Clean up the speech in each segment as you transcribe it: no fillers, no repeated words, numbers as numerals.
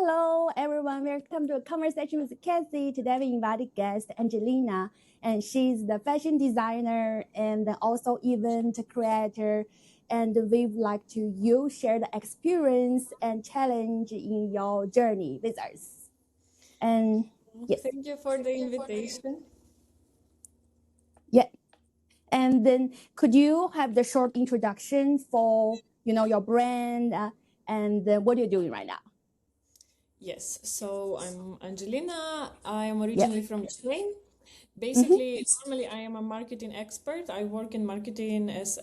Hello, everyone. Welcome to a conversation with Cathy. Today we invited guest Angelina, and she's the fashion designer and also event creator. And we'd like to you share the experience and challenge in your journey with us. And yes, Thank you for the invitation. yeah. And then could you have the short introduction for your brand and what you're doing right now? Yes, so I'm Angelina. I am Yeah. originally from Ukraine. Mm-hmm. Normally I am a marketing expert. I work in marketing as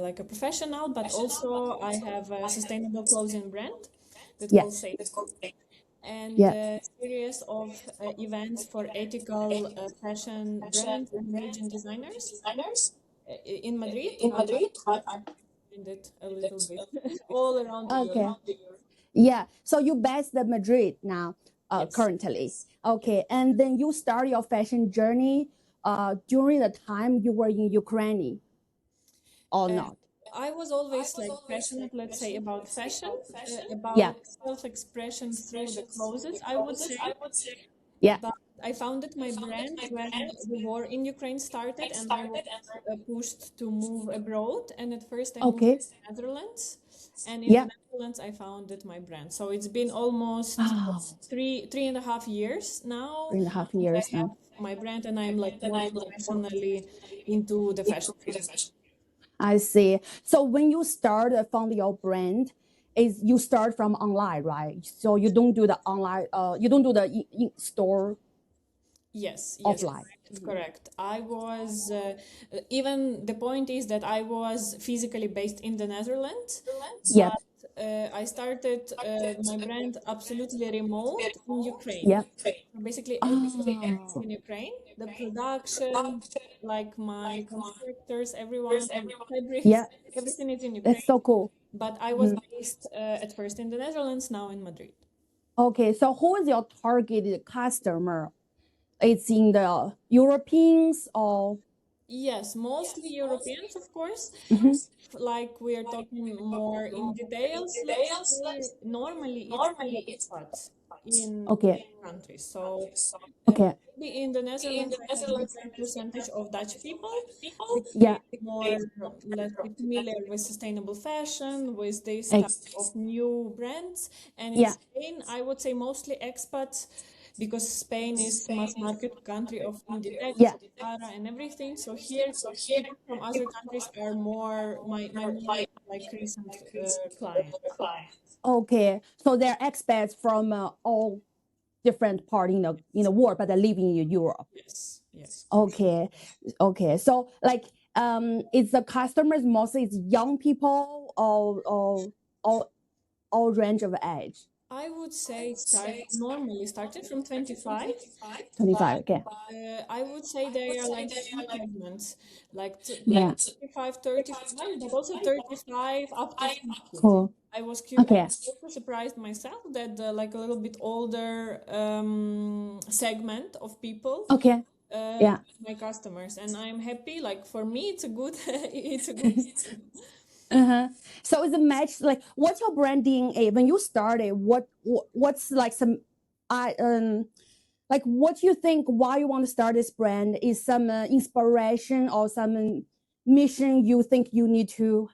like a professional, but also I have a sustainable clothing brand that Yeah. called Sintética, and Yeah. a series of events for ethical fashion brands and emerging designers in Madrid. I find it a little bit all around Europe. Okay. Yeah. So you based in Madrid now, Yes. currently. Okay. And then you start your fashion journey during the time you were in Ukraine or Uh, not? I was always like passionate, let's say, about fashion, Yeah. about self-expression through the clothes, I would say. Yeah. But I founded my brand when the war in Ukraine started, and I was pushed to move abroad. And at first, I moved Okay. to the Netherlands, and in the Yeah. Netherlands, I founded my brand. So it's been almost Oh, three and a half years now. 3.5 years I have now. my brand, and I'm like more professionally into the fashion field. I see. So when you start found your brand, is you start from online, right? So you don't do the online, you don't do the store Yes, offline. correct. I was even the point is that I was physically based in the Netherlands, Yeah. but I started my brand absolutely remote in Ukraine. Yeah. So basically, everything is Oh, in Ukraine. The production, like my contractors, everyone, fabrics, yeah. everything is in That's Ukraine. so cool. But I was based at first in the Netherlands, now in Madrid. Okay, so who is your targeted customer? It's in the Europeans or Yes, mostly Europeans, of course. Mhm. Like we are talking more in details, let's say, normally it's only expats in Okay, countries. So okay, maybe in the Netherlands, I have bigger percentage of Dutch people because yeah, they more, let's say, familiar with sustainable fashion, with this type ex- of new brands. And in yeah, Spain, I would say mostly expats because Spain is mass market country of Inditex, yeah. Zara, and everything. So here, people from other countries are more my more like recent clients. Okay, so they're expats from all different part in the world, but they're living in Europe. Yes, for sure. Okay, okay. So like, is the customers mostly it's young people or all range of age? I would say normally starting from 25, 25. but Okay, I would say there are like three segments, like yeah, 25, 35, but also 35 up to 50. cool. I was Okay, also surprised myself that the like a little bit older segment of people okay, yeah. my customers, and I'm happy. Like for me, it's a good it's a good. Uh-huh. So is a match like what's your branding when you started? What's like some I like what you think why you want to start this brand is some inspiration or some mission you think you need to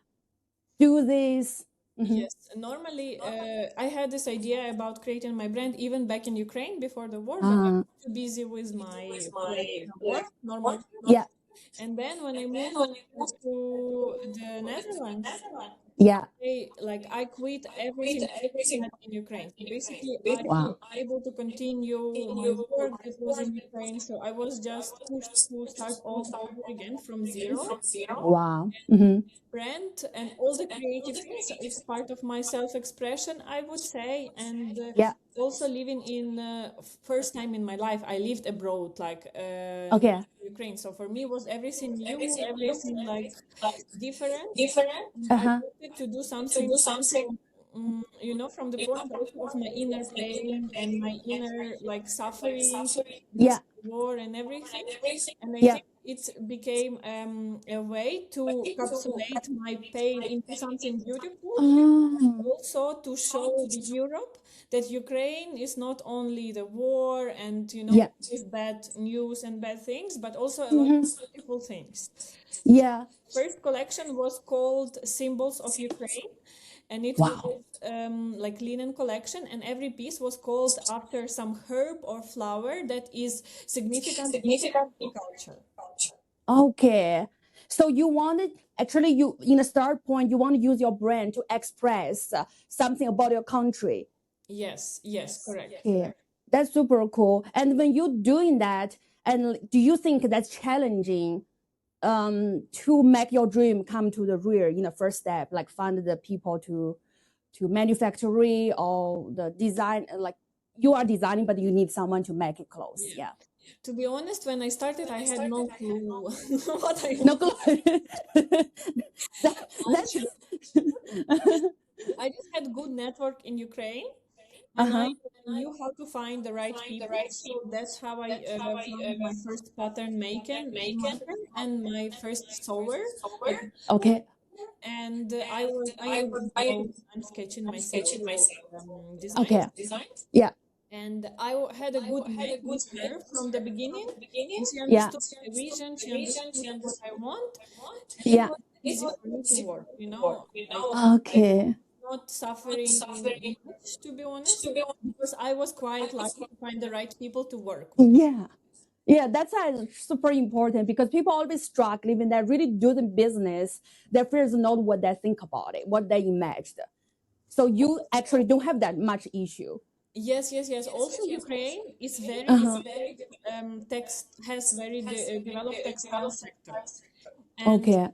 do this. Mhm. Yes, normally I had this idea about creating my brand even back in Ukraine before the war, but I Uh, was too busy with my like work, normal. yeah, And then when I moved to the Netherlands, yeah. I quit everything I had in Ukraine. So basically, I was Wow, able to continue my work that was in Ukraine. So I was just pushed to start all over again from zero. wow. Hmm. Brand and all the creative things is part of my self-expression, I would say. And Yeah. also living in first time in my life, I lived abroad, like Okay. Ukraine. So for me, was everything new, everything like different. I Uh-huh. wanted to do something also, from the point also of my inner pain and my inner like suffering, do Yeah. war and everything. And I Yeah. think it became a way to encapsulate my pain into something beautiful, Oh, also to show the Europe that Ukraine is not only the war and yeah. these bad news and bad things, but also a lot of Hmm. beautiful things. Yeah. First collection was called Symbols of Ukraine, and it was Wow. like linen collection, and every piece was called after some herb or flower that is significant in the culture. Okay. So you wanted actually you in a start point you want to use your brand to express something about your country. Yes, yes, correct. Okay. That's super cool. And when you're doing that, and do you think that's challenging to make your dream come to the rear in the first step, like find the people to manufacture or the design, like you are designing, but you need someone to make it close. Yeah. Yeah. To be honest, when I started, I had no clue what I No want. clue. That's I just had good network in Ukraine, and I uh-huh. knew how to find the right people. So that's how I found my first maker and my first sewer at the school. Okay. And I already know I'm sketching myself for design. Okay. Yeah. And had a good match with her from the beginning. And she Yeah. understood my vision. She understood what I want, and it Yeah. was easy for me to work. Like Okay. not suffering much, to be honest, because I was quite lucky to find the right people to work with. Yeah. Yeah, that's why it's super important because people always struggle when they really do the business. Their fears not what they think about it, what they imagine. So you actually don't have that much issue. Yes, yes, yes. Also, Ukraine is very Uh-huh. developed, has very developed textile sector, and Okay.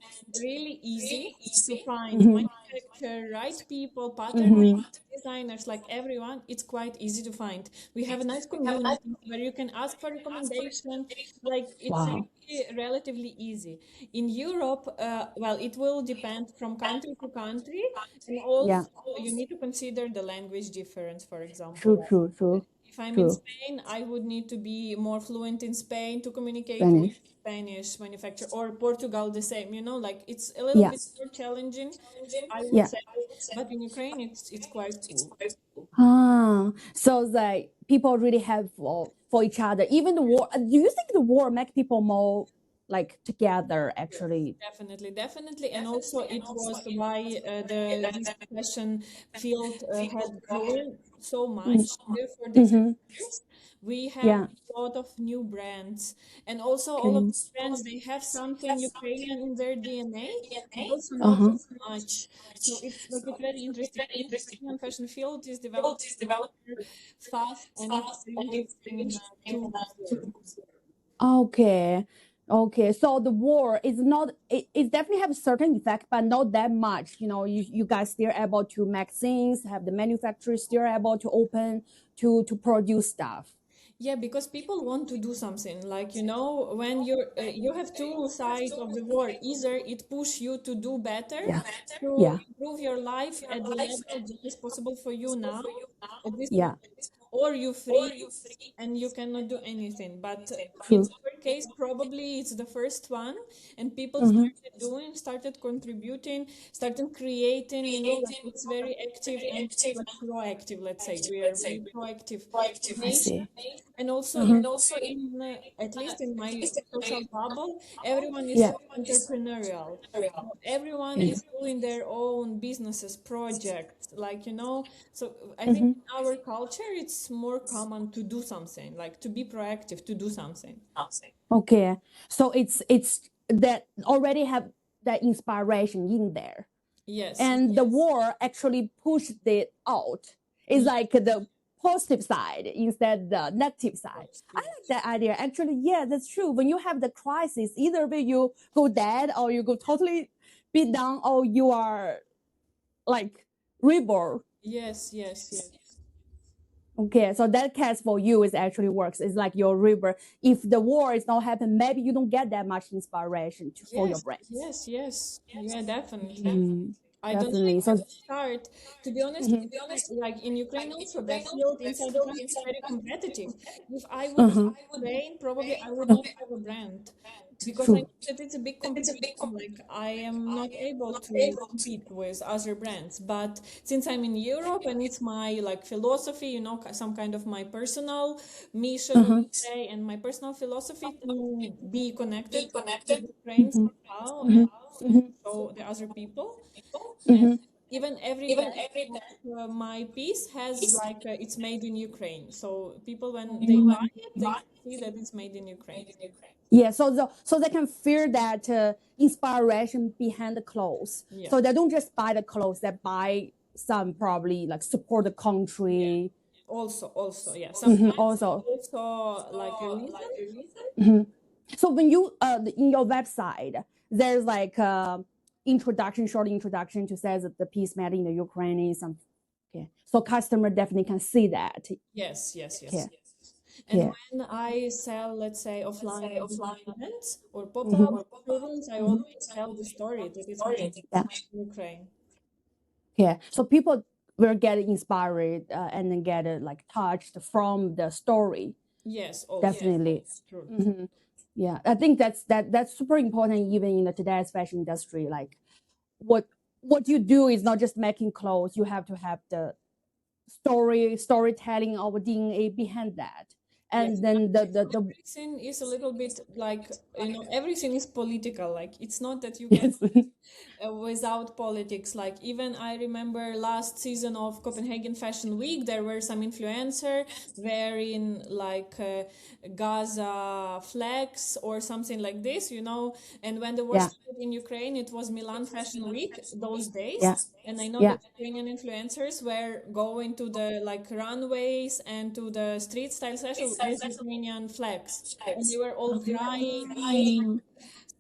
really easy to find Mm-hmm. manufacturer, right people, pattern Mm-hmm. makers, designers, like everyone. It's quite easy to find. We have a nice community where you can ask for recommendation. Like it's Wow. really relatively easy. In Europe, well, it will depend from country to country, and Yeah. also you need to consider the language difference, for example. True, true, true, If I'm in true. Spain, I would need to be more fluent in Spain to communicate with Spanish. Spanish manufacturer, or Portugal the same, like it's a little Yeah. bit more challenging, I would Yeah. say, but in Ukraine it's quite cool. Ah, so the people really have for each other. Even the war. Do you think the war make people more like together? Actually. Definitely, definitely, and also it was why the this fashion field had grown so much for these Mm-hmm. years. We have Yeah. a lot of new brands, and also all of Okay. these brands they have something Ukrainian in their DNA, but also Uh not huh. so much. So it's very interesting. And Ukrainian fashion field is developing fast, and it's very interesting to observe. Okay. Okay. So the war is not. It definitely have a certain effect, but not that much. You guys still able to make things. Have the manufacturers still able to open to produce stuff. Yeah, because people want to do something. Like, when you have two sides of the war. Either it push you to do better, Yeah. to Yeah. improve your life at the level that is possible for you now, at this Yeah. moment, or you freeze and you cannot do anything. But in True. our case, probably it's the first one, and people Mm-hmm. started contributing, started creating. Like it's very active and like proactive. Let's say we are very proactive I nation. see. And also Uh-huh. at least in my social bubble, everyone is Yeah. so entrepreneurial. Everyone is doing their own businesses, projects, So I think Mm-hmm. in our culture, it's more common to do something, like to be proactive, to do something. Okay. So it's that already have that inspiration in there. Yes, And the war actually pushed it out. It's yes, like the positive side instead the negative of side. course, I yes. like that idea. Actually, yeah, that's true. When you have the crisis, either way you go dead or you go totally beat down or you are like reborn. Yes, yes, yes. Okay, so that case for you is actually works. It's like your river. If the war is not happen, maybe you don't get that much inspiration for your Yes, brand. yes, yes. Yeah, definitely. Mm. I don't know if definitely. I So, would start. To be honest, like in Ukraine also, the field inside the country is very competitive. If I would be uh-huh. in Ukraine, probably I would not have a brand because I True. know that it's a big competition. Like I am not able to compete with other brands. But since I'm in Europe and it's my like philosophy, you know, some kind of my personal mission, Uh-huh. let's say, and my personal philosophy to be connected with Ukraine somehow and show the other people. And even every tag of my piece has like it's made in Ukraine. So people when they buy it, they can see that it's made in Ukraine. Yeah, so they can feel that inspiration behind the clothes. Yeah. So they don't just buy the clothes; they buy some probably like support the Yeah. country. Also, yeah. Sometimes Also, also like a reason. so when you in your website, there's like introduction, short introduction to say that the piece made in the Ukraine is some. Okay, so customer definitely can see that. Yes, yes, Yeah, yes. And yeah. when I sell, let's say, offline at different events or pop-up showrooms, I always tell the story that it's made Yeah. in Ukraine. Yeah, so people will get inspired and then get like touched from the story. Yes, also. Definitely. True. Yeah, I think that's super important even in the today's fashion industry. Like what you do is not just making clothes. You have to have the storytelling or DNA behind that, Yes, and then the everything is a little bit like, you know, everything is political. Like, it's not that you can yes. without politics. Like, even I remember last season of Copenhagen Fashion Week, there were some influencer wearing like Gaza flags or something like this, you know. And when the war Yeah, started in Ukraine, it was Milan Fashion Week those days. yeah, And I know yeah, that Ukrainian influencers were going to the like runways and to the street style session with Ukrainian flags. And they were all crying,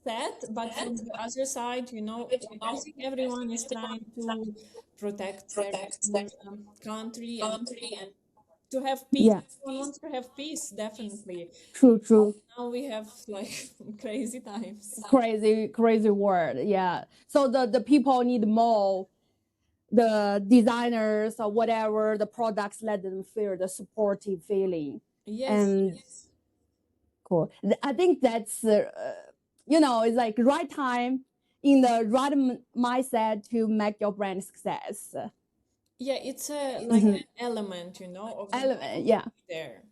sad, but from the other side, you know, I think everyone is trying to protect their country and to have peace. yeah. Everyone wants to have peace, definitely. True, true. Now we have like crazy times. Crazy word. Yeah. So the people need more the designers or whatever the products let them feel the supportive feeling. Yes, And yes. cool. I think that's it's like right time in the right mindset to make your brand success. Yeah, it's a like an element, you know, of the Element, brand yeah. there.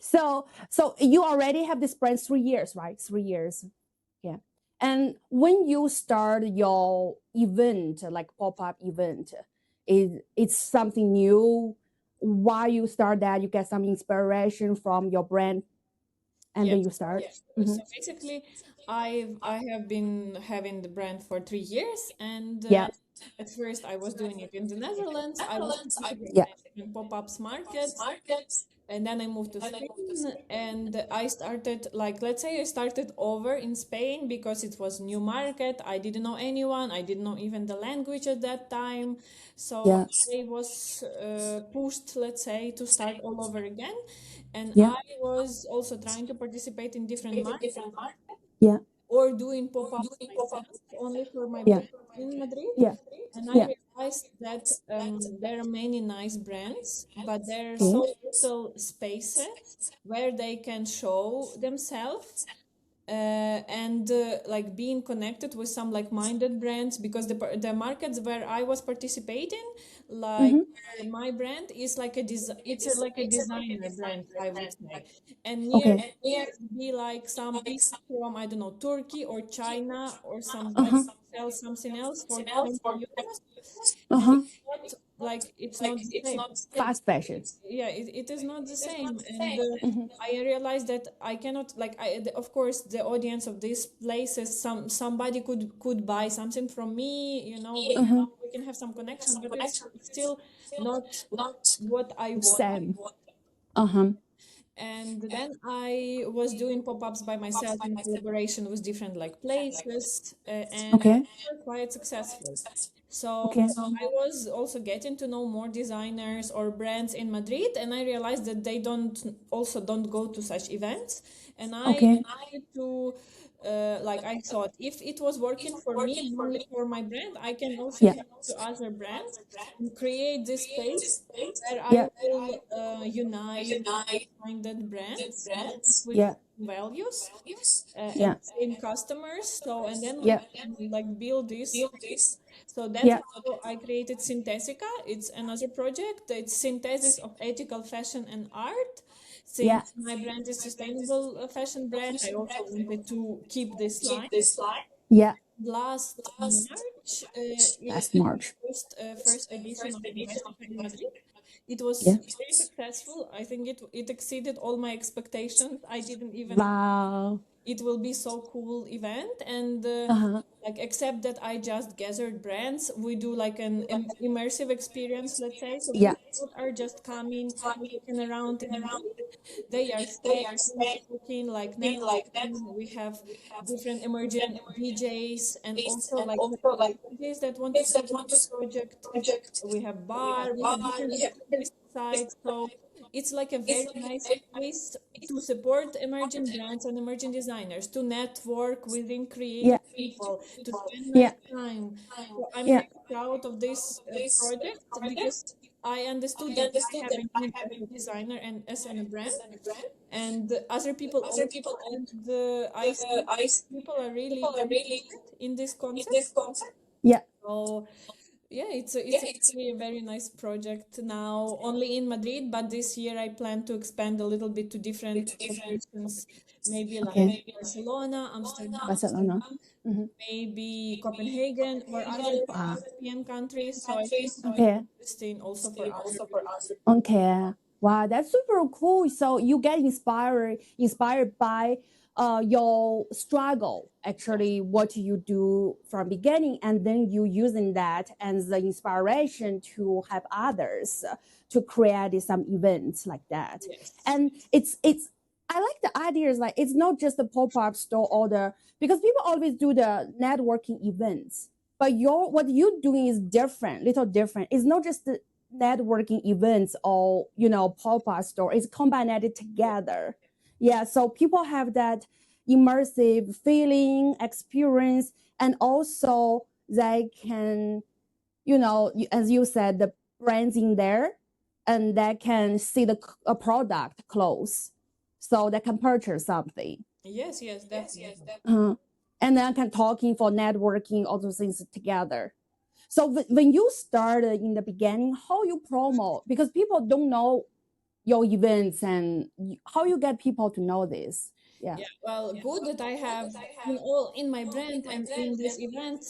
So you already have this brand 3 years, right? 3 years. Yeah. And when you start your event, like pop-up event, it's something new. Why you start that? You get some inspiration from your brand, and Yes. then you start. So basically, I have been having the brand for 3 years, and Yeah, at first I was doing it in the Netherlands. I was yeah, participating in pop-ups markets, and then I moved to Spain, and I started like let's say I started over in Spain because it was new market. I didn't know anyone. I didn't know even the language at that time, so yeah, I was pushed, let's say, to start all over again. And yeah, I was also trying to participate in different markets yeah, or doing pop-ups myself only for my yeah, brand in Madrid. yeah, And I yeah. realized that there are many nice brands, but there are Okay. so little spaces where they can show themselves and like being connected with some like-minded brands because the markets where I was participating, like my brand is like it's like a designer brand, I would say, and near Okay. would be like some people from I don't know Turkey or China or Uh somebody huh. sell something else for 20 euros, Uh and huh. it's not the same. Fast fashion. Yeah, it is not the same, and I realized that I cannot like of course the audience of these places somebody could buy something from me, you know, we can have some connection, but it's still not what I want. Same. Uh huh. And then I was doing pop-ups by myself in collaboration with different like places, and Okay. they were quite successful. So Okay. I was also getting to know more designers or brands in Madrid, and I realized that they don't go to such events. And I Okay. started to like I thought, if it was working for me and only for my brand, I can also help to other brands and create this space where I yeah, will unite minded brands with yeah, values and yeah, same customers. So, and then we yeah, can like build this. So that's yeah, how I created Sintética. It's another project. It's synthesis of ethical fashion and art. yeah, Since my brand is sustainable fashion brand, I also wanted to keep this line. yeah. Last March, it That's was March. first edition of the festival in Madrid. It was Yeah. very successful. I think it exceeded all my expectations. I didn't even Wow. it will be so cool event and Uh-huh. like except that I just gathered brands, we do like an immersive experience, let's say. So Yeah. people are just coming, walking around in Madrid. They are staying, talking, like networking. We have different emerging DJs and also like DJs that want to support the project. We have bar, we have different activities inside. So it's like a very nice place to support emerging brands and emerging designers, to network within Yeah. creative people, to spend Yeah. nice time. So I'm Yeah. really proud of this project because I understood that I have a need as a designer and as a brand, and other people also, and I see people are really interested in this concept. Yeah. So yeah, it's actually a very nice project now, only in Madrid, but this year I plan to expand a little bit to different locations, maybe like Okay. Barcelona, Amsterdam, Barcelona. Mm-hmm. maybe Copenhagen or other Wow. European countries. So I think it will be Okay. interesting also for other. Okay. Wow, that's super cool. So you get inspired by your struggle, actually, what you do from beginning, and then you using that as the inspiration to help others to create some events like that. Yes. And it's I like the ideas like it's not just a pop-up store or the because people always do the networking events. But your what you're doing is different, little different. It's not just the networking events or pop-up store, it's combined it together. Yeah, so people have that immersive feeling experience, and also they can, as you said, the brands in there, and they can see the a product close, so they can purchase something. Yes, yes, definitely. uh, and then can talking for networking all those things together. So when you started in the beginning, how you promote, because people don't know your events, and how you get people to know this. Yeah. Yeah, well, good that I have in all in my brand and in this event.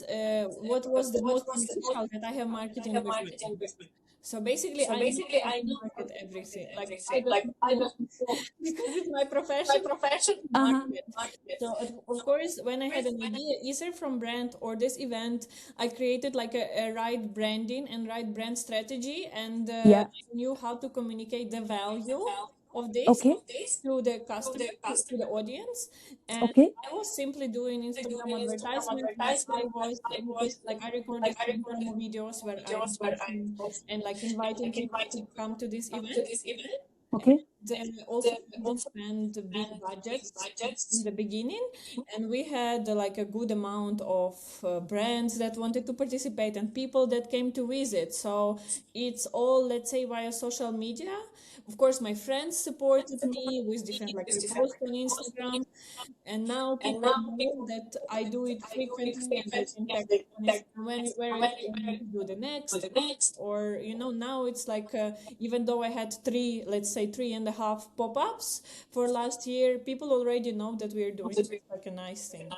What was the most beneficial that I have marketing background. So basically, I know how to market everything. Like I don't know because it's my profession. Uh-huh. Market. So of course, when I had an idea, either from brand or this event, I created like a right branding and right brand strategy, and Yeah. knew how to communicate the value of this Okay. to the customer, to the audience. And Okay. I was simply doing Instagram advertisements like I was making, like I recorded some promo videos where I'm talking and like inviting people to come to this event. Okay. Then also didn't spend big budgets in the beginning, and we had like a good amount of brands that wanted to participate and people that came to visit. So it's all, let's say, via social media. Of course, my friends supported me with different like reposts on Instagram, and now people know that I do it frequently, and they can text on Instagram where are you going to do the next, or now it's like even though I had three, let's say 3.5 pop-ups for last year, people already know that we are doing like a nice thing.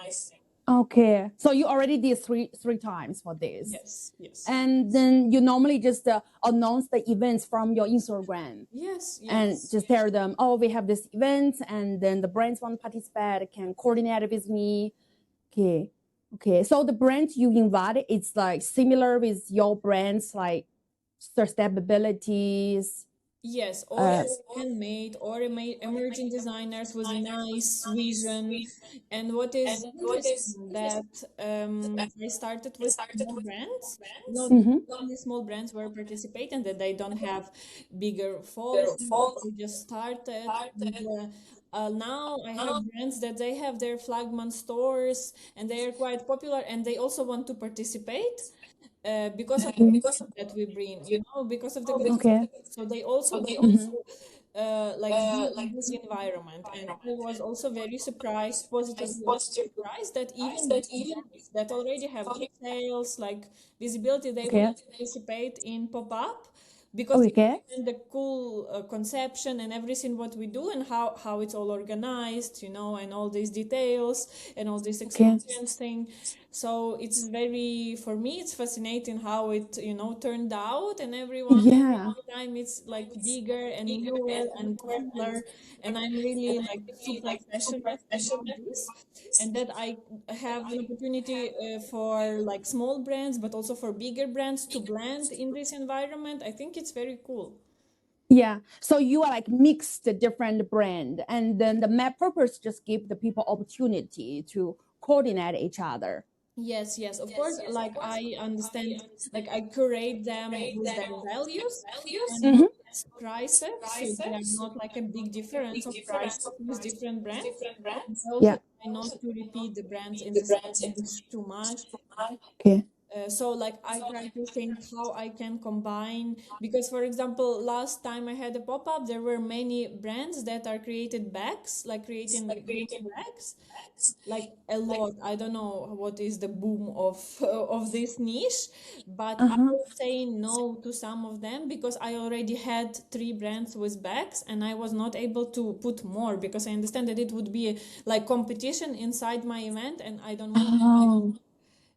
Okay. So you already did three times for this. Yes, yes, And then you normally just announce the events from your Instagram yes, and yes. just tell them, oh, we have this event, and then the brands want to participate can coordinate with me. Okay. Okay. So the brands you invited, it's like similar with your brands, like sustainabilities. Yes, or handmade or emerging designers with a nice vision. And what is interesting that I started with small brands. Mm-hmm. Only small brands were participating, that they don't have bigger following. They just started. And, Now I have brands that they have their flagman stores and they are quite popular and they also want to participate because of the content that we bring, because of the great. Okay. So they also want to like be in this environment. And I was also very surprised, positively surprised that even brands that already have good sales, like visibility, they want Okay. to participate in pop-up because they Okay. understand the cool conception and everything what we do and how it's all organized, and all these details and all this Okay. experience thing. So it's very, for me, it's fascinating how it, turned out, and every Yeah. time it's like bigger and newer and cooler, and I'm really like super passionate about this, and that I have an opportunity for like small brands, but also for bigger brands to blend in this environment. I think it's very cool. Yeah. So you are like mixed different brand, and then the map purpose just give the people opportunity to coordinate each other. Yes, yes, of course. Like I understand, like I curate them with their values and Mm-hmm. its prices, so they are not like a big difference of prices with different brands. And I also Yeah. try not to repeat the brands in the same niche too much. Okay. So like I try to think how I can combine, because for example last time I had a pop-up there were many brands that are created bags, like creating beautiful bags, like a lot. I don't know what is the boom of of this niche, but I Uh-huh. was saying no to some of them because I already had three brands with bags and I was not able to put more because I understand that it would be like competition inside my event and I don't want. Oh.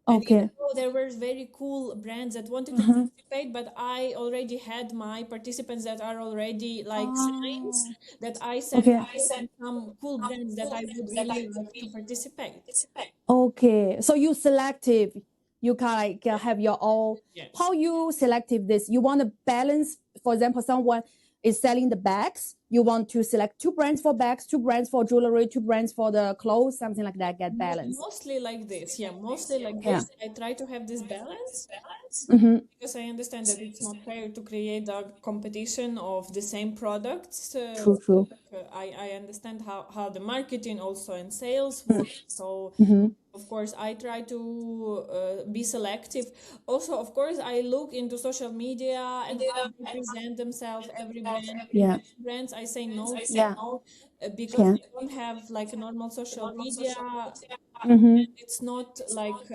And even Okay. though there were very cool brands that wanted to Uh-huh. participate, but I already had my participants that are already like signs Oh. that I sent Okay. out to some cool brands that I would really like to participate. Okay. So you selective. You can like have your own. Yes. How you selective this? You want to balance. For example, someone is selling the bags. You want to select two brands for bags, two brands for jewelry, two brands for the clothes, something like that. Get balance. Mostly like this. Yeah, mostly like Yeah. this. I try to have this balance Mm-hmm. because I understand that it's not fair to create a competition of the same products. True. True. I understand how the marketing also and sales work. So Mm-hmm. of course I try to be selective. Also, of course, I look into social media and how they present themselves, every brand. Yeah. Brands I say no to Yeah. because Okay. they don't have like a normal social media. Mm-hmm. It's not like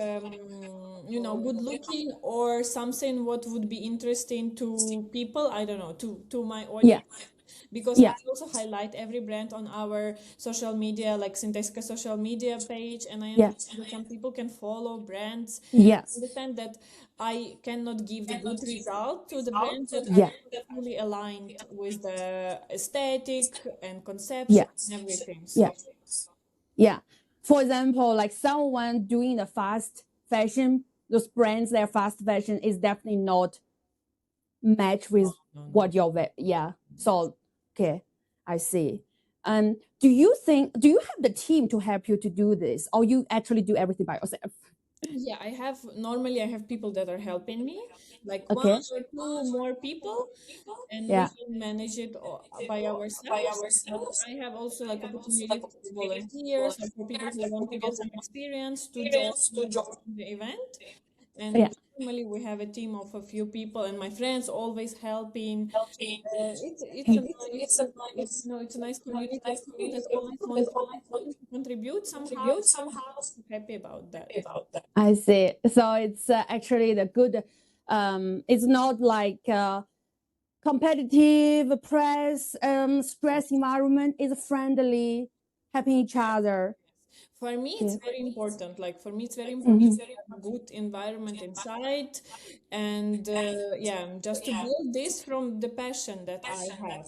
good looking or something what would be interesting to people. I don't know, to my Yeah. audience, because I Yeah. also highlight every brand on our social media, like Sintética social media page, and I Yeah. understand that some people can follow brands. Yes. Understand that I cannot give the good result to the brands that are Yeah. not fully aligned with the aesthetic and conception Yeah. and everything. Yeah. So Yeah. For example, like someone doing the fast fashion, those brands that are fast fashion is definitely not match with no, no. what you're yeah. So okay, I see. Do you have the team to help you to do this, or you actually do everything by yourself? Yeah, normally I have people that are helping me, like one Okay. or two more people, and we Yeah. can manage it by ourselves. But I have also like opportunities for volunteers or for people who want to get some experience to join the event. Yeah. And normally we have a team of a few people, and my friends always helping. It's a Okay. nice, it's a nice community of people that always want to contribute somehow. I'm happy about that. I see. So it's actually the good. It's not like competitive press, stress environment. It's friendly, helping each other. For me, it's Okay. very important. Like for me, it's very important Mm-hmm. to have a good environment inside, and yeah, just to build this from the passion that I have.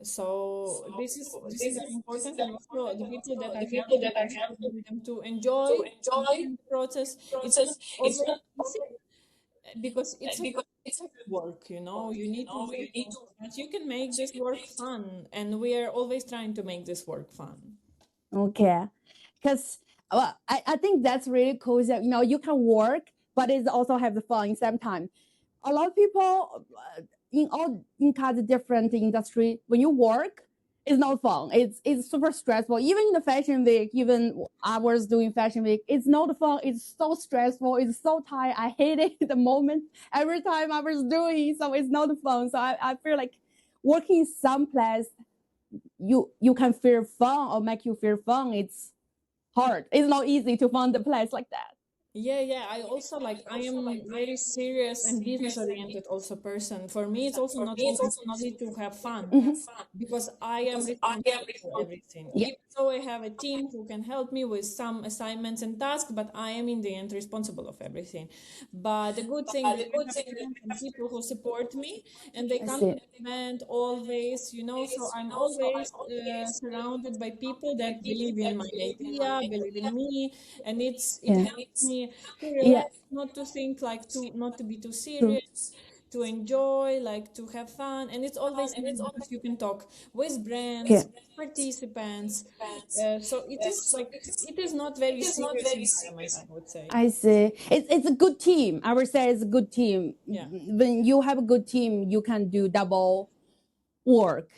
So this is very important, and also the people that are helping me, I want them to enjoy the process. It's not always easy because it's a work. You need to work, but you can make this work fun, and we are always trying to make this work fun. Okay. Because I think that's really cool that you can work, but it also have the fun in same time. A lot of people in kind of different industry, when you work, it's not fun. It's super stressful. Even in the fashion week, even I was doing fashion week, it's not fun. It's so stressful. It's so tired. I hate it the moment every time I was doing. So it's not fun. So I feel like working some place you can feel fun or make you feel fun. It's hard. It's not easy to find a place like that. Yeah, I also like I am very serious and business oriented also person. For me, it's also not always easy to have fun because I am responsible for everything. Yeah. Even though I have a team who can help me with some assignments and tasks, but I am in the end responsible of everything. But the good thing that I have friends and people who support me and they I come to see. the event always, you know, so I'm always surrounded by people that believe in my idea, believe in me, and it Yeah. helps me to Yeah. relax, not to think like to not to be too True. serious, to enjoy, like to have fun. And it's always nice because you can talk with Okay. brands, with participants. So it is like it is not very serious environment, I would say. I see. It's a good team. I would say it's a good team. Yeah, When you have a good team, you can do double work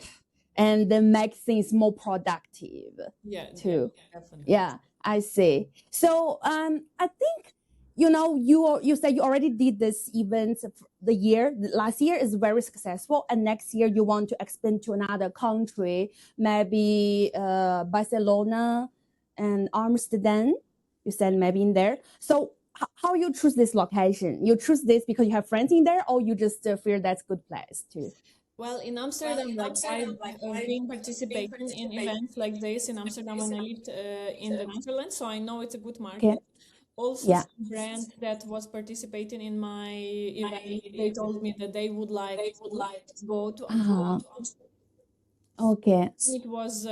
and then make things more productive yeah, too. definitely. Yeah, I see. So I think you said you already did this event the year last year is very successful, and next year you want to expand to another country, maybe Barcelona and Amsterdam. You said maybe in there. So how you choose this location? You choose this because you have friends in there, or you just feel that's good place too? Well, in Amsterdam, like I've been participating in events like this in Amsterdam when I lived in the Netherlands, so I know it's a good Okay. market. Also, Yeah. some brand that was participating in my event, they told me that they would like to go to Amsterdam. Ah. Okay. It was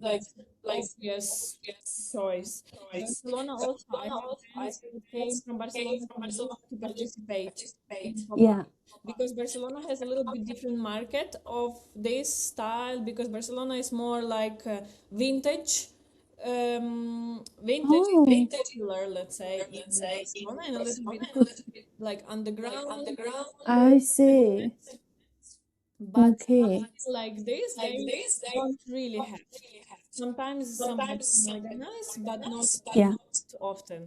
like obvious choice. Barcelona also, I have friends who came from Barcelona to Madrid to participate in Yeah. Copa because Barcelona has a little bit different market of this style because Barcelona is more like vintage. Vintage is Oh, popular, let's say, in Barcelona, and a little bit like underground I see. but Okay. like this, they don't really have. Sometimes somebody can organize, but not Yeah. often.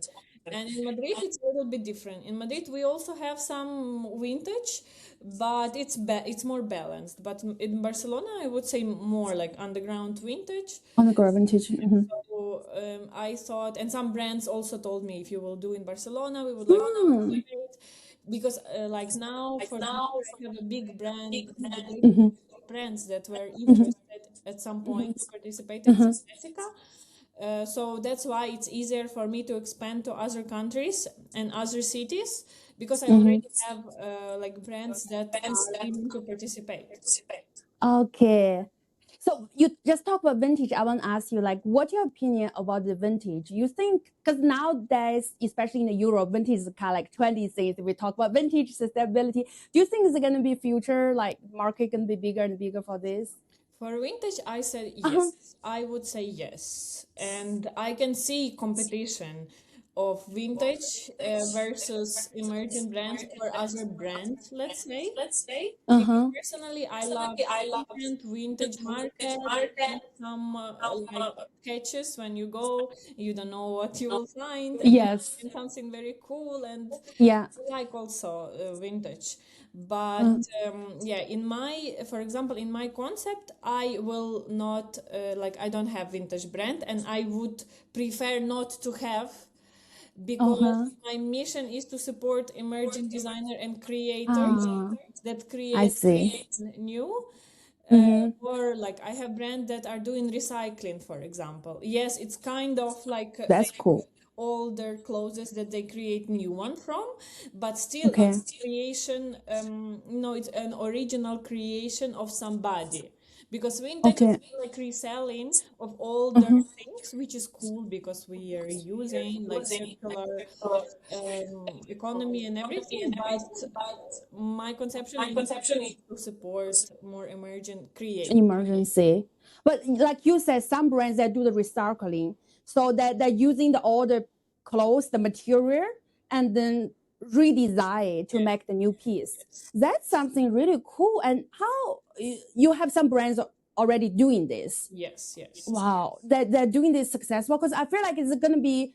And in Madrid, it's a little bit different. In Madrid, we also have some vintage, but it's more balanced. But in Barcelona, I would say more like underground vintage. On the vintage. Mm-hmm. So I thought, and some brands also told me if you will do in Barcelona, we would like to Mm. participate because like now for this year I have a big brand, a big Mm-hmm. brands that were Mm-hmm. interested at some point to participate in Uh-huh. Sintética. So that's why it's easier for me to expand to other countries and other cities because I Mm-hmm. already have like brands that are willing to participate. Okay. So you just talk about vintage. I want to ask you, like, what's your opinion about the vintage? You think, because nowadays, especially in the Europe, vintage is kind of like 20 things. We talk about vintage sustainability. Do you think it's going to be future, like market going to be bigger and bigger for this? For vintage, I said Uh-huh. yes. I would say yes. And I can see competition of vintage versus emerging brands or other brands, let's say. Because Uh-huh. personally, I love different vintage market. Some like sketches when you go, you don't know what you will find, and then you Yes. find something very cool. And Yeah. I like also vintage, but Uh, yeah, in my, for example, in my concept, I will not like I don't have vintage brand, and I would prefer not to have because uh-huh. my mission is to support emerging designer and creators Ah, that I create see. new. Mm-hmm. Or like I have brands that are doing recycling, for example. Yes, it's kind of like That's cool. older clothes that they create new one from, but still Okay. it's creation. No, it's an original creation of somebody. Because vintage is Okay. like reselling of older Uh-huh. things, which is cool because we are using like circular economy and everything. But my conception in to support more emergent create. Emergency. But like you said, some brands that do the recycling, so that they're using the older clothes, the material, and then redesign to make the new piece. That's something really cool. And how you have some brands already doing this. Yes, yes. Wow, that they're doing this successful, because I feel like it's going to be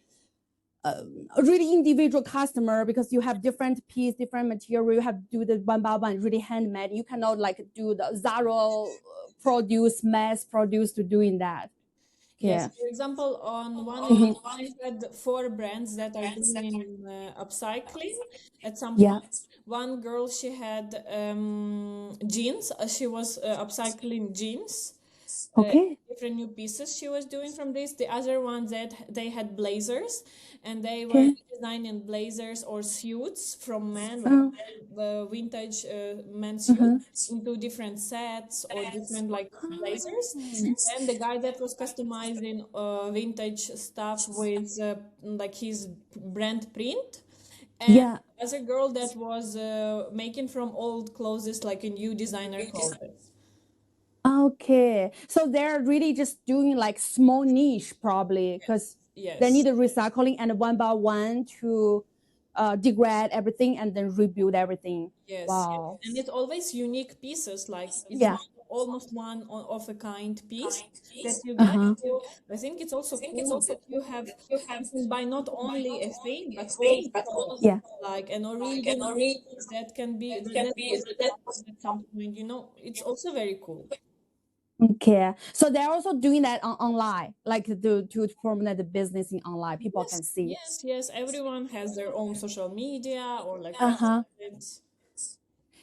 a really individual customer, because you have different piece, different material. You have to do the one by one, really handmade. You cannot like do the Zara produce, mass produce to doing that. Yes, Yeah. for example, on one event, I had four brands that are doing upcycling at some Yeah. point. One girl, she had jeans. She was upcycling jeans, Okay. different new pieces she was doing from this. The other ones that they had blazers, and they were Okay. designing blazers or suits from men, like Uh, vintage men uh-huh. suits into different sets or different like blazers. Then the guy that was customizing vintage stuff with like his brand print, and Yeah. as a girl that was making from old clothes like a new designer clothes. Okay. So they're really just doing like small niche, probably, because they Yes. need a recycling and one by one to degrade everything and then rebuild everything. Yes, yes. Wow. And it's always unique pieces, like it's Yeah. one almost one of a kind piece that you get. Uh-huh. So I think it's also cool that you can buy not only a thing but also Yeah. like an original piece that can be that was at some point, you know, it's also very cool. Okay. So they're also doing that online, like to promote the business in online. People Yes, can see. yes, yes. Everyone has their own social media or like Uh-huh. websites.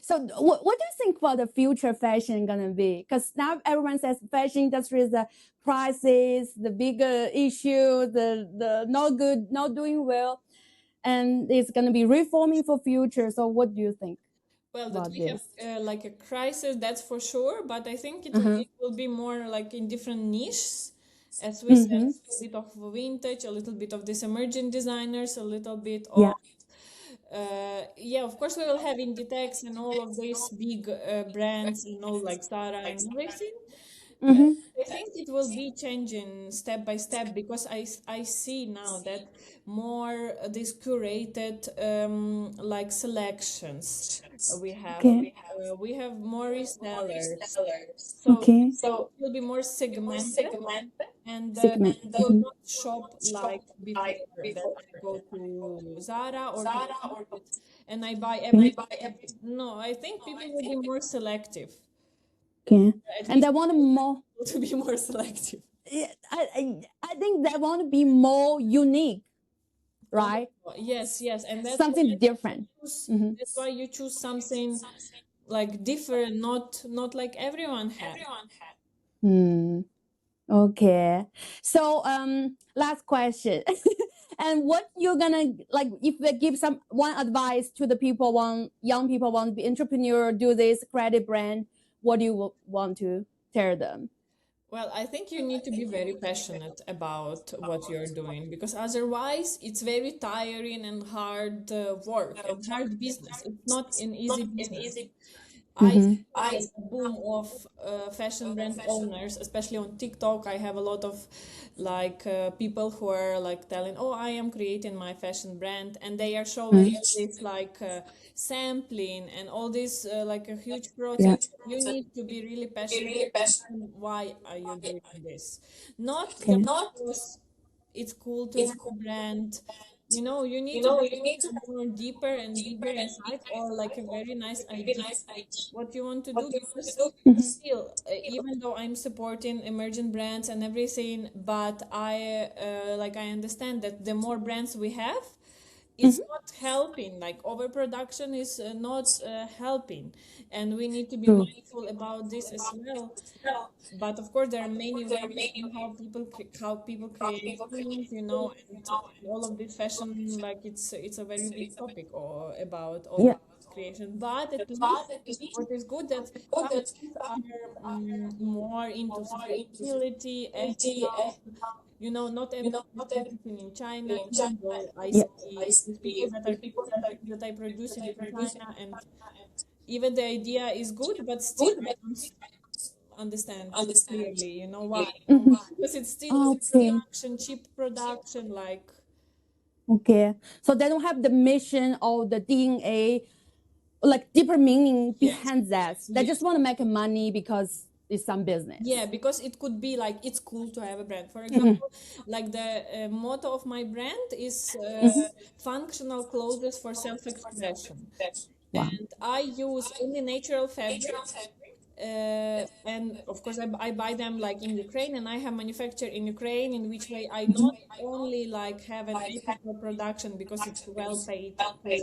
So what do you think about the future fashion gonna be? Because now everyone says fashion industry is the prices, the bigger issue, the not good, not doing well, and it's gonna be reforming for future. So what do you think Well, that about we have this? like a crisis, that's for sure, but I think Uh-huh. it will be more like in different niches, as we said, Mm-hmm. a bit of vintage, a little bit of these emerging designers, a little bit Yeah. of yeah, of course we will have Inditex and all of these big brands, you know, like Zara and everything. Mm-hmm. I think it will be changing step by step because I see now that more these curated like selections we have. Okay. We have more resellers, so Okay. it will be more segmented, and Segment. I will not shop like before that I go to Zara or to and I buy Okay. everything. No, I think people will be more selective. Okay. At And they least want more. to be more selective. Yeah, I think they want to be more unique, Oh, right? yes, yes, and Something different. Mm-hmm. that's why you choose something like different, not like everyone has. Hmm. Okay. So last question. And what you're gonna like if we give some one advice to the people want young people want to be entrepreneur, do this credit brand, what do you want to tell them? Well, I think you need to be very passionate about what you're doing because otherwise it's very tiring and hard work and hard business. It's not an easy business. I Mm-hmm. see like a boom of fashion brand owners, especially on TikTok. I have a lot of like people who are like telling, "Oh, I am creating my fashion brand," and they are showing this like sampling and all this like a huge Yeah. process. You need to be really passionate. And why are you doing this? Not Okay. just because it's cool to have a brand. You know, you need to have more deeper and bigger insight or like a very nice idea what you want to do because still even though I'm supporting emerging brands and everything but I understand that the more brands we have it's Mm-hmm. not helping like overproduction is not helping and we need to be True. mindful about this as well but of course there are many ways on how people create things you know and all of this fashion like it's a very big topic or about all Yeah. of this creation but at least what is good that some brands are more into sustainability ethical you know not everything is producing in China even though I Yeah. see these people that are creating things that I producing in China and even the idea is good but still I don't understand clearly, you know why? Mm-hmm. Because it's still Okay. overproduction, cheap production, like Okay. So they don't have the mission or the DNA, like deeper meaning yes, behind that. They yes, just want to make money because is some business. Yeah, because it could be like it's cool to have a brand. For example, like the motto of my brand is functional clothes for self-expression. Wow. And I use only natural fabrics. And of course, I buy them like in Ukraine, and I have manufactured in Ukraine, in which way I not only like have an ethical production because it's well paid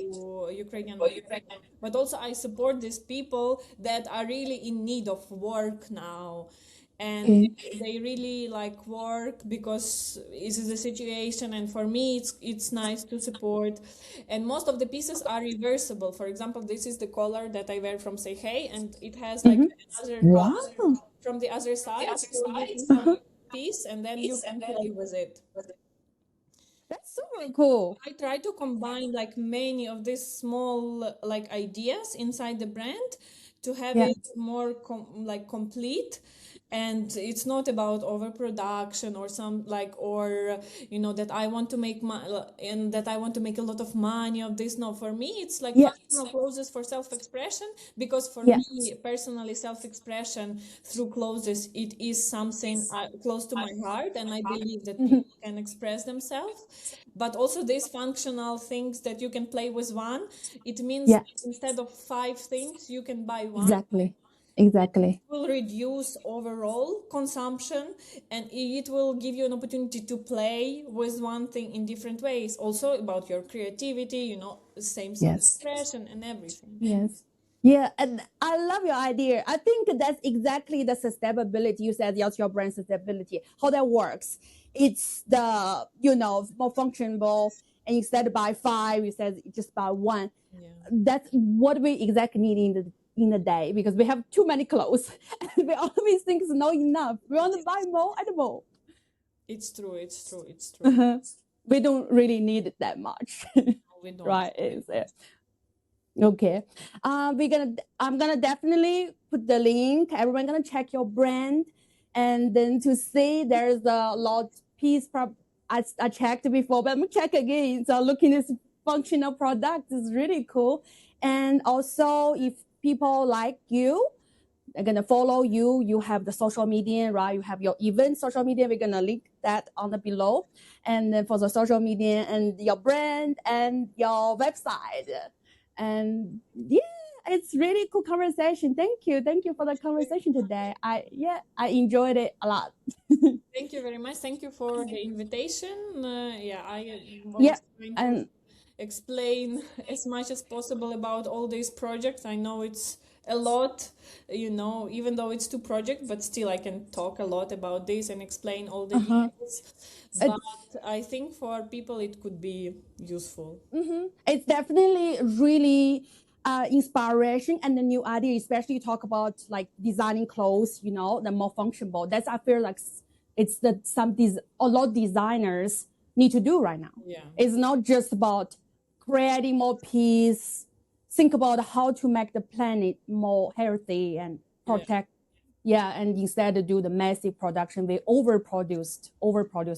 to Ukrainian workers, but also I support these people that are really in need of work now, and Okay. they really like work because this is the situation, and for me it's nice to support. And most of the pieces are reversible. For example, this is the collar that I wear from Say Hey, and it has like another Wow. color from the other side, so you can have a piece and then you can play with it. That's super cool. I try to combine like many of these small like ideas inside the brand to have Yeah. it more like complete. And it's not about overproduction or some like, or that I want to make and that I want to make a lot of money of this. No, for me it's like Yeah. functional clothes for self-expression, because for Yeah. me personally, self-expression through clothes, it is something close to my heart, and I believe that people can express themselves. But also these functional things that you can play with one, it means Yeah. that instead of five things you can buy one. Exactly. Exactly. Will reduce overall consumption, and it will give you an opportunity to play with one thing in different ways, also about your creativity, same Yes. self-expression and everything. Yes. Yeah, and I love your idea. I think that's exactly the sustainability you said. Yes, your brand sustainability. How that works? It's the more functional, and instead of buy five, you said just buy one. Yeah, That's what we exactly need in the day, because we have too many clothes and we always think it's not enough. We want to buy more and more. it's true, it's true, it's true. Uh-huh. We don't really need it that much. We don't. Right? Is it? Okay. I'm gonna definitely put the link. Everyone gonna check your brand, and then to see there's a lot piece. I checked before, but I'm gonna check again. So looking at this functional product is really cool. And also, if people like you, they're gonna follow you. You have the social media, right? You have your event social media. We're gonna link that on the below, and then for the social media and your brand and your website. And yeah, it's really cool conversation. Thank you for the conversation today. I enjoyed it a lot. Thank you very much. Thank you for the invitation. Yeah, I Yeah, was trying to and explain as much as possible about all these projects. I know it's a lot, even though it's two projects, but still I can talk a lot about this and explain all the details. But I think for people it could be useful. it's definitely really inspiration and the new idea, especially you talk about like designing clothes, the more functional. That's I feel like it's that a lot of designers need to do right now. Yeah. It's not just about creating more peace. Think about how to make the planet more healthy and protect. Yeah, and instead of do the massive production, we overproduce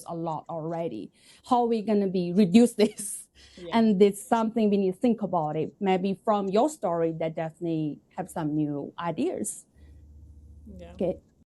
a lot already. How are we gonna be reduce this? Yeah. And it's something we need to think about it. Maybe from your story that definitely have some new ideas. Yeah. Okay.